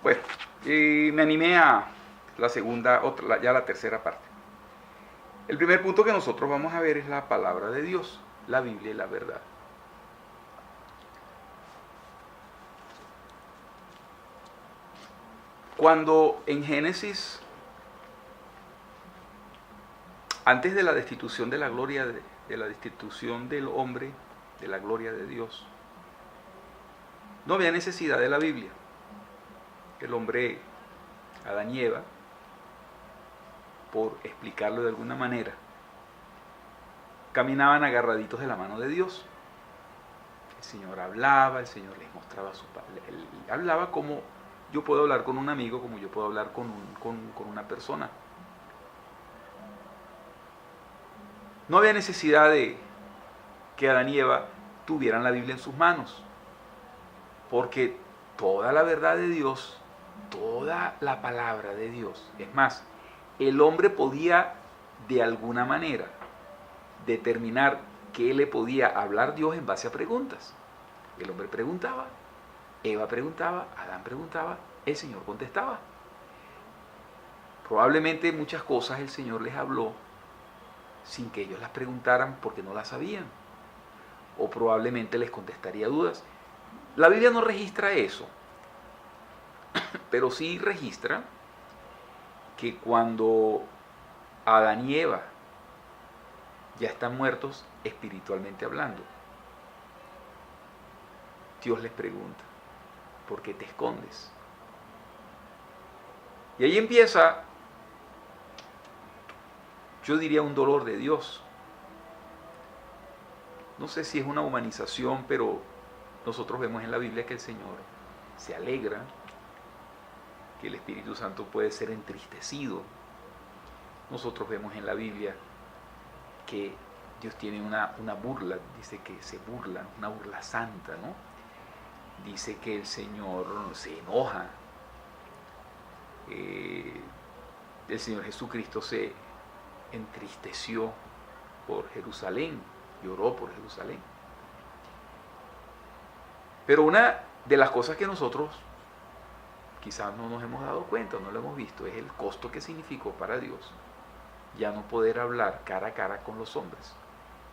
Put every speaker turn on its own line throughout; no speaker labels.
Bueno, me animé a la segunda, ya la tercera parte. El primer punto que nosotros vamos a ver es la palabra de Dios, la Biblia y la verdad. Cuando en Génesis, antes de la destitución de la gloria, de la destitución del hombre, de la gloria de Dios, no había necesidad de la Biblia. El hombre, Adán y Eva, por explicarlo de alguna manera, caminaban agarraditos de la mano de Dios. El Señor hablaba, el Señor les mostraba su palabra. Él hablaba como yo puedo hablar con un amigo, como yo puedo hablar con una persona. No había necesidad de que Adán y Eva tuvieran la Biblia en sus manos, porque toda la verdad de Dios, toda la palabra de Dios, es más, el hombre podía de alguna manera determinar qué le podía hablar Dios en base a preguntas. El hombre preguntaba, Eva preguntaba, Adán preguntaba, el Señor contestaba. Probablemente muchas cosas el Señor les habló sin que ellos las preguntaran porque no las sabían. O probablemente les contestaría dudas. La Biblia no registra eso, pero sí registra que cuando Adán y Eva ya están muertos espiritualmente hablando, Dios les pregunta, ¿por qué te escondes? Y ahí empieza, yo diría, un dolor de Dios. No sé si es una humanización, pero nosotros vemos en la Biblia que el Señor se alegra, que el Espíritu Santo puede ser entristecido. Nosotros vemos en la Biblia que Dios tiene una burla, dice que se burla, una burla santa, ¿no? Dice que el Señor se enoja. El Señor Jesucristo se entristeció por Jerusalén, lloró por Jerusalén. Pero una de las cosas que nosotros quizás no nos hemos dado cuenta, no lo hemos visto, es el costo que significó para Dios ya no poder hablar cara a cara con los hombres.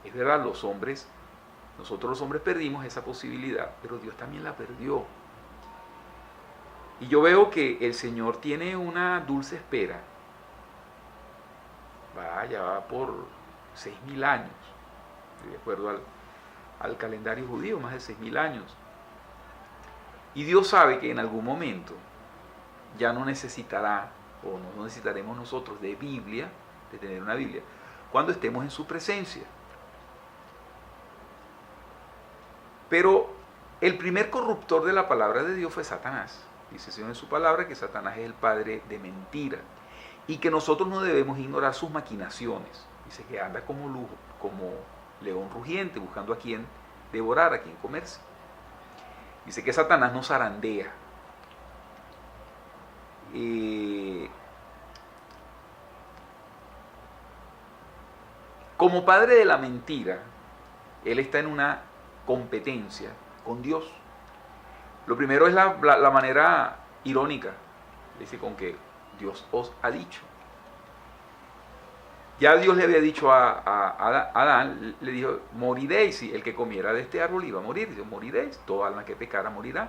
Es verdad, nosotros los hombres perdimos esa posibilidad, pero Dios también la perdió. Y yo veo que el Señor tiene una dulce espera. Ya va por 6.000 años, de acuerdo al calendario judío, más de 6.000 años. Y Dios sabe que en algún momento ya no necesitará, o no necesitaremos nosotros de Biblia, de tener una Biblia, cuando estemos en su presencia. Pero el primer corruptor de la palabra de Dios fue Satanás. Dice el Señor en su palabra que Satanás es el padre de mentira y que nosotros no debemos ignorar sus maquinaciones. Dice que anda como león rugiente buscando a quien devorar, a quien comerse. Dice que Satanás nos zarandea. Como padre de la mentira, él está en una competencia con Dios. Lo primero es la manera irónica, dice, con que Dios os ha dicho. Ya Dios le había dicho a Adán, le dijo, moriréis, y el que comiera de este árbol iba a morir. Dice, moriréis, toda alma que pecara morirá.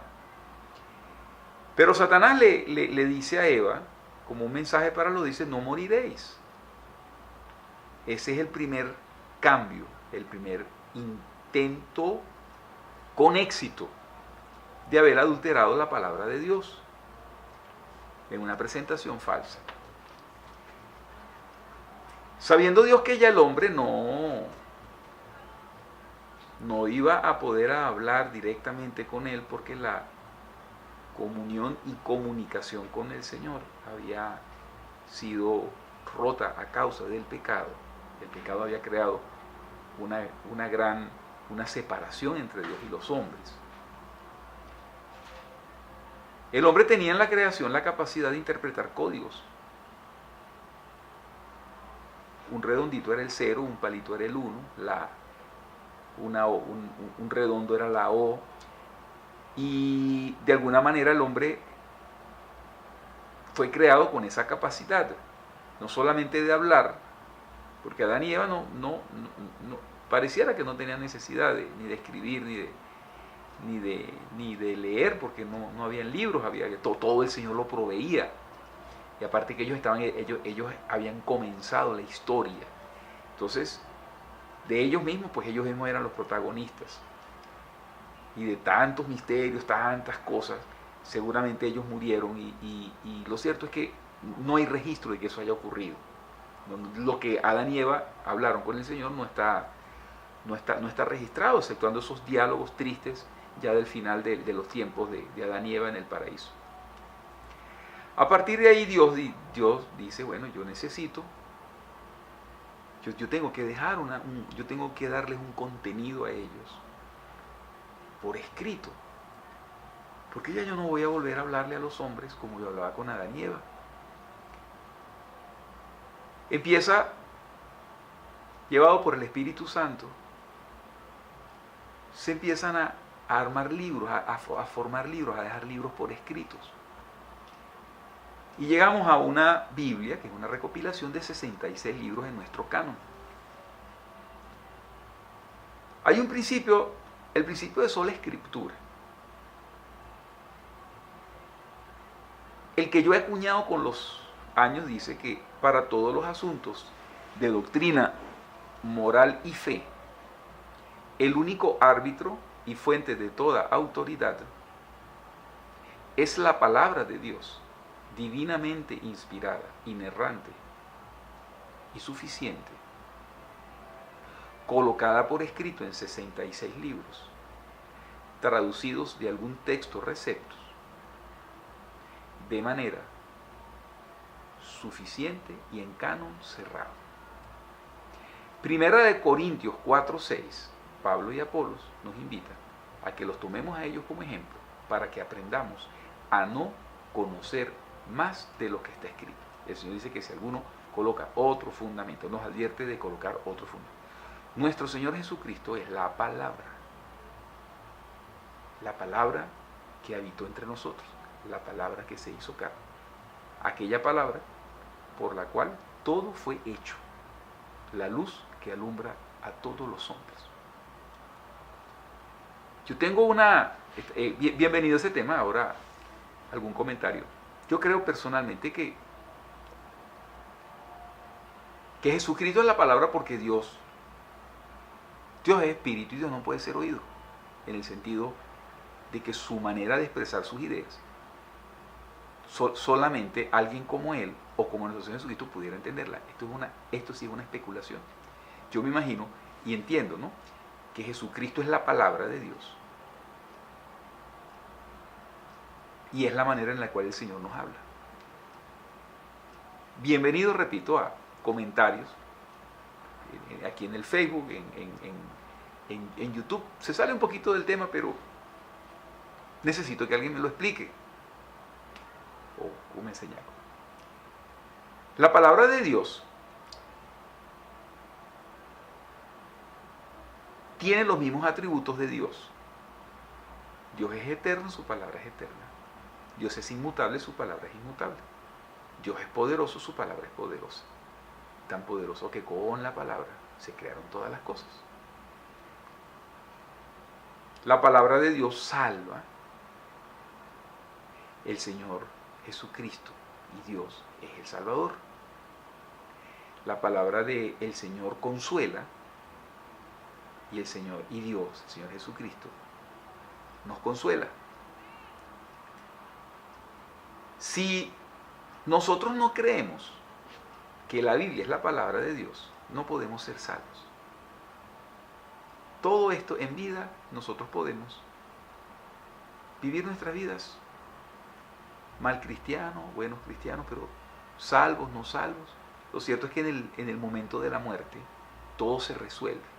Pero Satanás le dice a Eva, como un mensaje para lo dice, no moriréis. Ese es el primer cambio, el primer intento con éxito de haber adulterado la palabra de Dios en una presentación falsa. Sabiendo Dios que ya el hombre no iba a poder hablar directamente con él porque la comunión y comunicación con el Señor había sido rota a causa del pecado. El pecado había creado una separación entre Dios y los hombres. El hombre tenía en la creación la capacidad de interpretar códigos. Un redondito era el 0, un palito era el 1, un redondo era la O, y de alguna manera el hombre fue creado con esa capacidad, no solamente de hablar, porque Adán y Eva no pareciera que no tenían necesidad ni de escribir, ni de leer, porque no habían libros, todo el Señor lo proveía. Y aparte que ellos habían comenzado la historia. Entonces, de ellos mismos, pues ellos mismos eran los protagonistas. Y de tantos misterios, tantas cosas, seguramente ellos murieron y lo cierto es que no hay registro de que eso haya ocurrido. Lo que Adán y Eva hablaron con el Señor no está registrado, exceptuando esos diálogos tristes ya del final de los tiempos de Adán y Eva en el paraíso. A partir de ahí Dios dice, bueno, yo necesito, yo tengo que dejar yo tengo que darles un contenido a ellos por escrito, porque ya yo no voy a volver a hablarle a los hombres como yo hablaba con Adán y Eva. Empieza, llevado por el Espíritu Santo, se empiezan a armar libros, a formar libros, a dejar libros por escritos. Y llegamos a una Biblia, que es una recopilación de 66 libros en nuestro canon. Hay un principio, el principio de sola escritura. El que yo he acuñado con los años dice que para todos los asuntos de doctrina, moral y fe, el único árbitro y fuente de toda autoridad es la palabra de Dios, divinamente inspirada, inerrante y suficiente, colocada por escrito en 66 libros, traducidos de algún texto receptos, de manera suficiente y en canon cerrado. Primera de Corintios 4:6, Pablo y Apolos nos invitan a que los tomemos a ellos como ejemplo para que aprendamos a no conocer más de lo que está escrito. El Señor dice que si alguno coloca otro fundamento, nos advierte de colocar otro fundamento. Nuestro Señor Jesucristo es la palabra que habitó entre nosotros, la palabra que se hizo carne, aquella palabra por la cual todo fue hecho, la luz que alumbra a todos los hombres. Yo tengo bienvenido a ese tema, ahora algún comentario. Yo creo personalmente que Jesucristo es la palabra porque Dios es espíritu y Dios no puede ser oído, en el sentido de que su manera de expresar sus ideas, solamente alguien como Él o como nuestro Señor Jesucristo pudiera entenderla. Esto sí es una especulación. Yo me imagino y entiendo, ¿no?, que Jesucristo es la palabra de Dios y es la manera en la cual el Señor nos habla. Bienvenido, repito, a comentarios aquí en el Facebook, en YouTube. Se sale un poquito del tema, pero necesito que alguien me lo explique o me enseñe algo. La palabra de Dios tiene los mismos atributos de Dios. Dios es eterno, su palabra es eterna. Dios es inmutable, su palabra es inmutable. Dios es poderoso, su palabra es poderosa. Tan poderoso que con la palabra se crearon todas las cosas. La palabra de Dios salva. El Señor Jesucristo y Dios es el Salvador. La palabra del Señor consuela y el Señor y Dios, el Señor Jesucristo, nos consuela. Si nosotros no creemos que la Biblia es la palabra de Dios, no podemos ser salvos. Todo esto en vida nosotros podemos vivir nuestras vidas mal cristianos, buenos cristianos, pero salvos, no salvos. Lo cierto es que en el momento de la muerte todo se resuelve.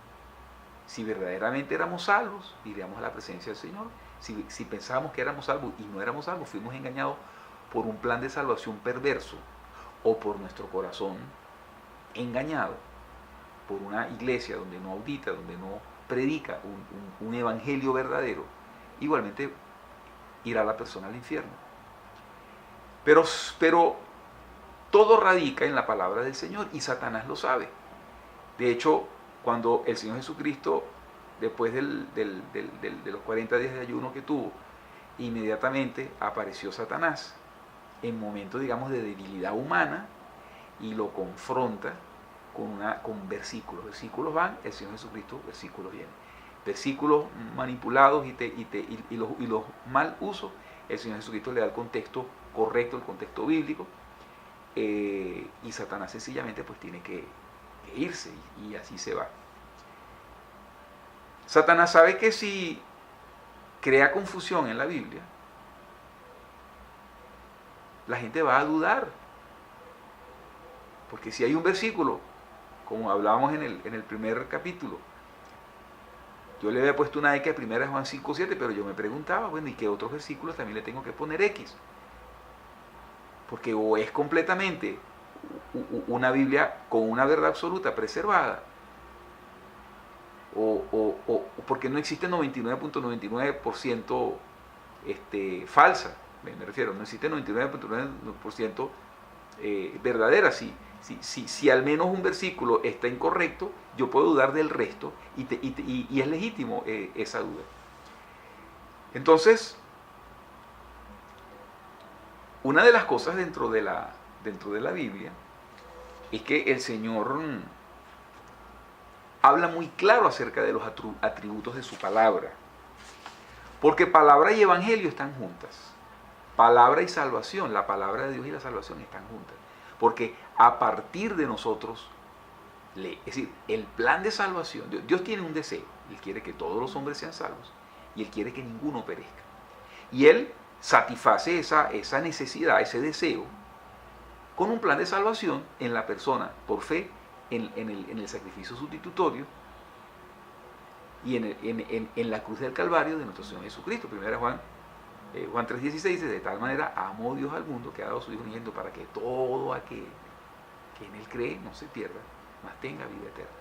Si verdaderamente éramos salvos, iríamos a la presencia del Señor. Si pensábamos que éramos salvos y no éramos salvos, fuimos engañados por un plan de salvación perverso o por nuestro corazón engañado por una iglesia donde no audita, donde no predica un evangelio verdadero, igualmente irá la persona al infierno. pero todo radica en la palabra del Señor y Satanás lo sabe. De hecho, cuando el Señor Jesucristo, después de los 40 días de ayuno que tuvo, inmediatamente apareció Satanás en momentos, digamos, de debilidad humana y lo confronta con versículos. Versículos van, el Señor Jesucristo, versículos vienen. Versículos manipulados y los mal usos, el Señor Jesucristo le da el contexto correcto, el contexto bíblico, y Satanás sencillamente pues tiene que irse y así se va. Satanás sabe que si crea confusión en la Biblia, la gente va a dudar. Porque si hay un versículo, como hablábamos en el primer capítulo, yo le había puesto una X a 1 Juan 5:7, pero yo me preguntaba, bueno, ¿y qué otros versículos también le tengo que poner X? Porque o es completamente una Biblia con una verdad absoluta preservada, o porque no existe 99.99% falsa, me refiero, no existe 99.99% verdadera. Si al menos un versículo está incorrecto, yo puedo dudar del resto y es legítimo esa duda. Entonces, una de las cosas dentro de la Biblia es que el Señor habla muy claro acerca de los atributos de su palabra. Porque palabra y evangelio están juntas. Palabra y salvación, la palabra de Dios y la salvación están juntas. Porque a partir de nosotros, es decir, el plan de salvación, Dios tiene un deseo. Él quiere que todos los hombres sean salvos y Él quiere que ninguno perezca. Y Él satisface esa necesidad, ese deseo, con un plan de salvación en la persona, por fe, en el sacrificio sustitutorio y en la cruz del Calvario de nuestro Señor Jesucristo. 1 Juan 3:16 dice: de tal manera amó Dios al mundo que ha dado a su Hijo unigénito para que todo aquel que en Él cree no se pierda, mas tenga vida eterna.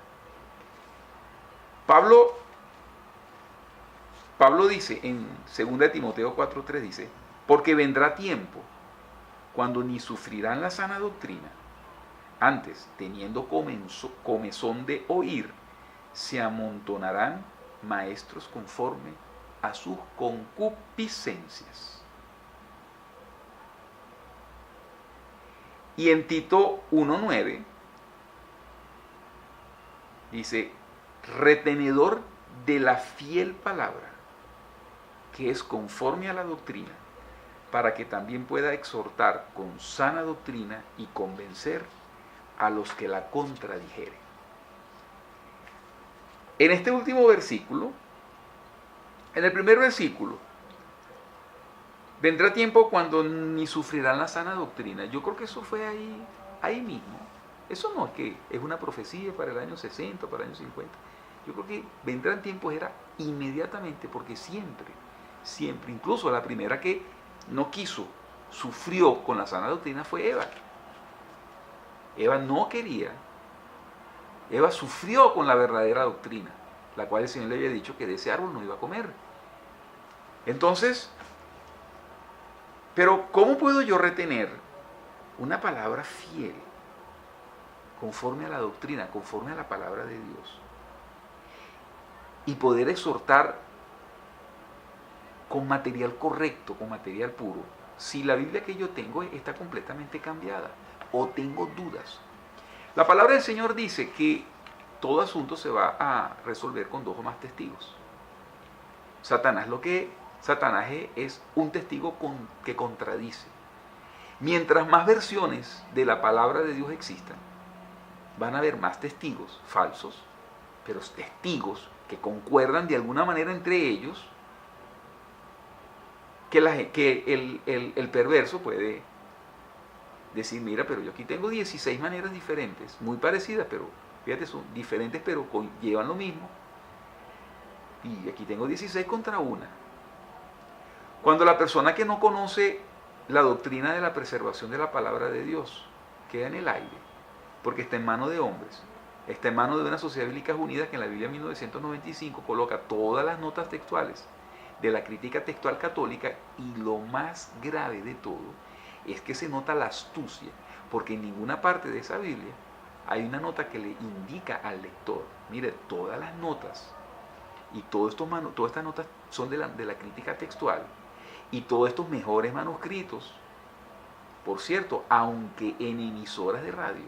Pablo dice en 2 Timoteo 4:3, dice: porque vendrá tiempo cuando ni sufrirán la sana doctrina, antes, teniendo comezón de oír, se amontonarán maestros conforme a sus concupiscencias. Y en Tito 1:9 dice: retenedor de la fiel palabra, que es conforme a la doctrina, para que también pueda exhortar con sana doctrina y convencer a los que la contradijeren. En este último versículo, en el primer versículo, vendrá tiempo cuando ni sufrirán la sana doctrina. Yo creo que eso fue ahí mismo. Eso no es que es una profecía para el año 60, para el año 50. Yo creo que vendrán tiempos era inmediatamente, porque siempre, incluso la primera que no quiso, sufrió con la sana doctrina fue Eva. Eva no quería. Eva sufrió con la verdadera doctrina, la cual el Señor le había dicho que de ese árbol no iba a comer. Entonces, pero ¿cómo puedo yo retener una palabra fiel, conforme a la doctrina, conforme a la palabra de Dios, y poder exhortar con material correcto, con material puro, si la Biblia que yo tengo está completamente cambiada o tengo dudas? La palabra del Señor dice que todo asunto se va a resolver con 2 o más testigos. Satanás es un testigo que contradice. Mientras más versiones de la palabra de Dios existan, van a haber más testigos falsos, pero testigos que concuerdan de alguna manera entre ellos, que el perverso puede decir: mira, pero yo aquí tengo 16 maneras diferentes, muy parecidas, pero fíjate, son diferentes, pero llevan lo mismo. Y aquí tengo 16 contra una. Cuando la persona que no conoce la doctrina de la preservación de la palabra de Dios queda en el aire, porque está en manos de hombres, está en manos de una Sociedad Bíblica Unida que en la Biblia 1995 coloca todas las notas textuales de la crítica textual católica, y lo más grave de todo es que se nota la astucia, porque en ninguna parte de esa Biblia hay una nota que le indica al lector, mire, todas las notas y todas estas notas son de la crítica textual, y todos estos mejores manuscritos, por cierto, aunque en emisoras de radio,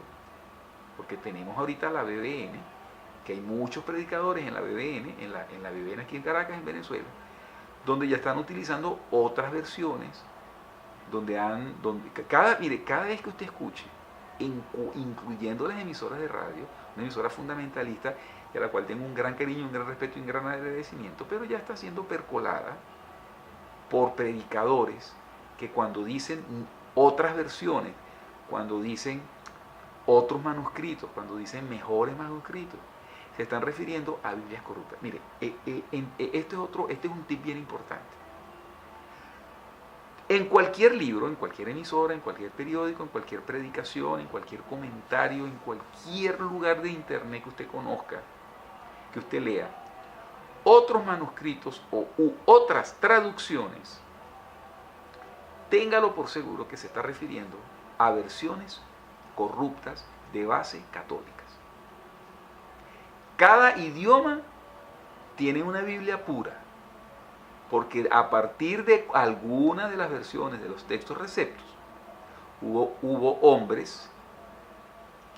porque tenemos ahorita la BBN, que hay muchos predicadores en la BBN, en la BBN aquí en Caracas, en Venezuela, donde ya están utilizando otras versiones, cada vez que usted escuche, incluyendo las emisoras de radio, una emisora fundamentalista, a la cual tengo un gran cariño, un gran respeto y un gran agradecimiento, pero ya está siendo percolada por predicadores que cuando dicen otras versiones, cuando dicen otros manuscritos, cuando dicen mejores manuscritos, se están refiriendo a Biblias corruptas. Mire, este es un tip bien importante. En cualquier libro, en cualquier emisora, en cualquier periódico, en cualquier predicación, en cualquier comentario, en cualquier lugar de internet que usted conozca, que usted lea, otros manuscritos u otras traducciones, téngalo por seguro que se está refiriendo a versiones corruptas de base católicas. Cada idioma tiene una Biblia pura, porque a partir de alguna de las versiones de los textos receptos, hubo hombres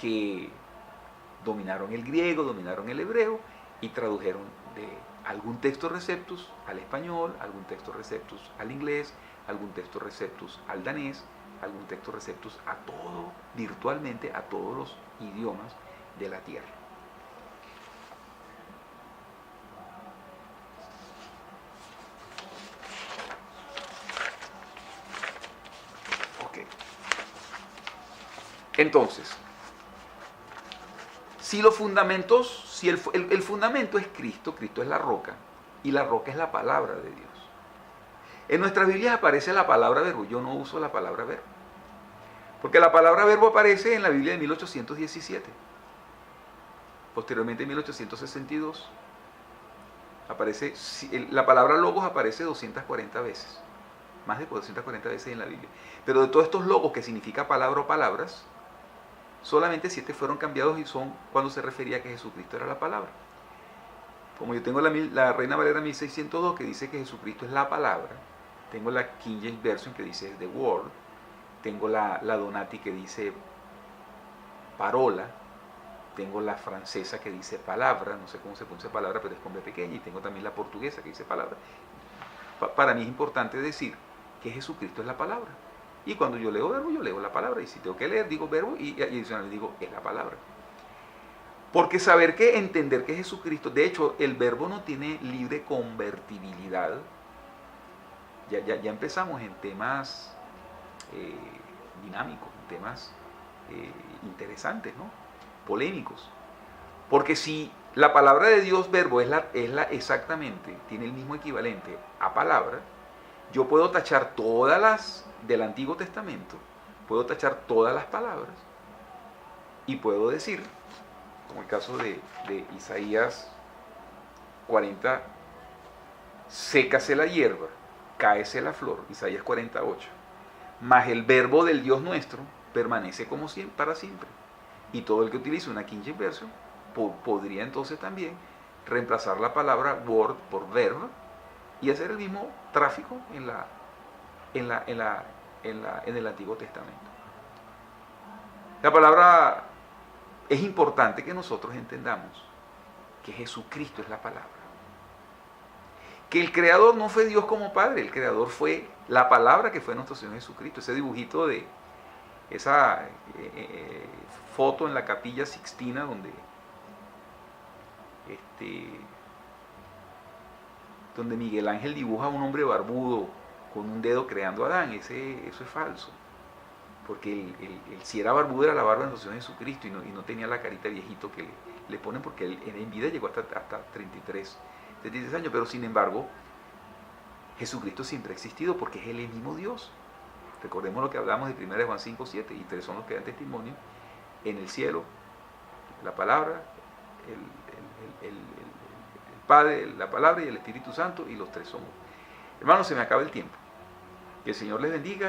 que dominaron el griego, dominaron el hebreo y tradujeron de algún texto receptus al español, algún texto receptus al inglés, algún texto receptus al danés, algún texto receptus a todo, virtualmente a todos los idiomas de la tierra. Entonces, si los fundamentos, si el fundamento es Cristo, Cristo es la roca, y la roca es la palabra de Dios. En nuestras Biblias aparece la palabra verbo, yo no uso la palabra verbo, porque la palabra verbo aparece en la Biblia de 1817, posteriormente en 1862, la palabra logos aparece 240 veces, más de 240 veces en la Biblia, pero de todos estos logos que significa palabra o palabras, solamente 7 fueron cambiados y son cuando se refería a que Jesucristo era la palabra. Como yo tengo la Reina Valera 1602 que dice que Jesucristo es la palabra, tengo la King James Version que dice the word, tengo la Donati que dice parola, tengo la francesa que dice palabra, no sé cómo se pronuncia palabra, pero es con B pequeña, y tengo también la portuguesa que dice palabra. Para mí es importante decir que Jesucristo es la palabra. Y cuando yo leo verbo, yo leo la palabra. Y si tengo que leer, digo verbo y adicionalmente digo es la palabra. Porque entender que Jesucristo, de hecho, el verbo no tiene libre convertibilidad. Ya empezamos en temas dinámicos, en temas interesantes, ¿no? Polémicos. Porque si la palabra de Dios, verbo, exactamente, tiene el mismo equivalente a palabra, yo puedo tachar todas las del Antiguo Testamento, puedo tachar todas las palabras y puedo decir, como el caso de Isaías 40, sécase la hierba, cáese la flor, Isaías 48, mas el verbo del Dios nuestro permanece como siempre, para siempre. Y todo el que utilice una King James Version podría entonces también reemplazar la palabra word por verb y hacer el mismo tráfico en el Antiguo Testamento. La palabra, es importante que nosotros entendamos que Jesucristo es la palabra. Que el Creador no fue Dios como Padre, el Creador fue la palabra que fue nuestro Señor Jesucristo. Ese dibujito de esa foto en la Capilla Sixtina donde Miguel Ángel dibuja a un hombre barbudo con un dedo creando a Adán, eso es falso. Porque él si era barbudo era la barba de nuestro Señor Jesucristo y no tenía la carita viejito que le ponen, porque él en vida llegó hasta 33 años, pero sin embargo Jesucristo siempre ha existido porque es el mismo Dios. Recordemos lo que hablamos de 1 Juan 5, 7, y 3 son los que dan testimonio en el cielo, la palabra, el Padre, la palabra y el Espíritu Santo, y los 3 somos. Hermanos, se me acaba el tiempo. Que el Señor les bendiga.